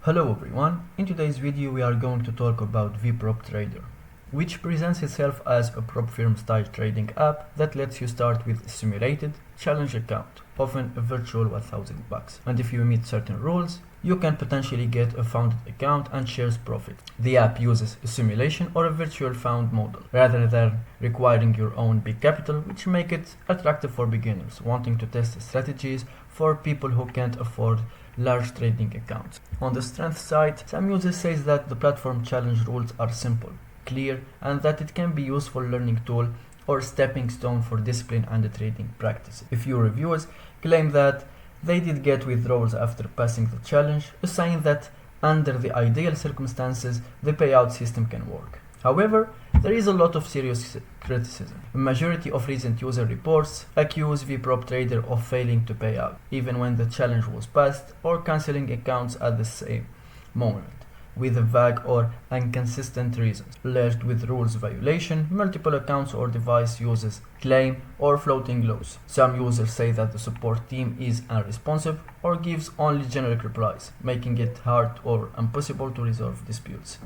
Hello everyone, in today's video we are going to talk about VPropTrader, which presents itself as a prop firm style trading app that lets you start with a simulated challenge account, often a virtual $1,000, and if you meet certain rules, you can potentially get a founded account and shares profit. The app uses a simulation or a virtual found model, rather than requiring your own big capital, which make it attractive for beginners wanting to test strategies for people who can't afford large trading accounts. On the strength side, some users say that the platform challenge rules are simple, clear, and that it can be a useful learning tool or stepping stone for discipline and trading practices. A few reviewers claim that they did get withdrawals after passing the challenge, a sign that under the ideal circumstances, the payout system can work. However, there is a lot of serious criticism. A majority of recent user reports accuse VPropTrader of failing to pay out, even when the challenge was passed, or cancelling accounts at the same moment, with vague or inconsistent reasons, alleged with rules violation, multiple accounts or device uses claim, or floating loss. Some users say that the support team is unresponsive or gives only generic replies, making it hard or impossible to resolve disputes.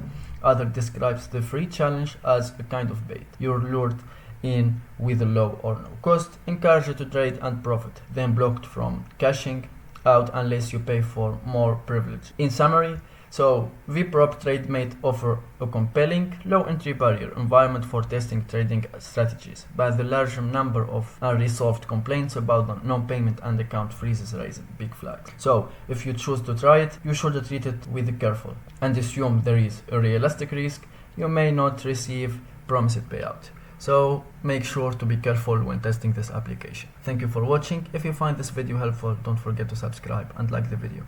Others describes the free challenge as a kind of bait. You're lured in with a low or no cost, encouraged to trade and profit, then blocked from cashing out unless you pay for more privilege. In summary, VPropTrade may offer a compelling, low entry barrier environment for testing trading strategies, but the larger number of unresolved complaints about non-payment and account freezes raise big flags. So, if you choose to try it, you should treat it with careful and assume there is a realistic risk you may not receive promised payout. So make sure to be careful when testing this application. Thank you for watching. If you find this video helpful, don't forget to subscribe and like the video.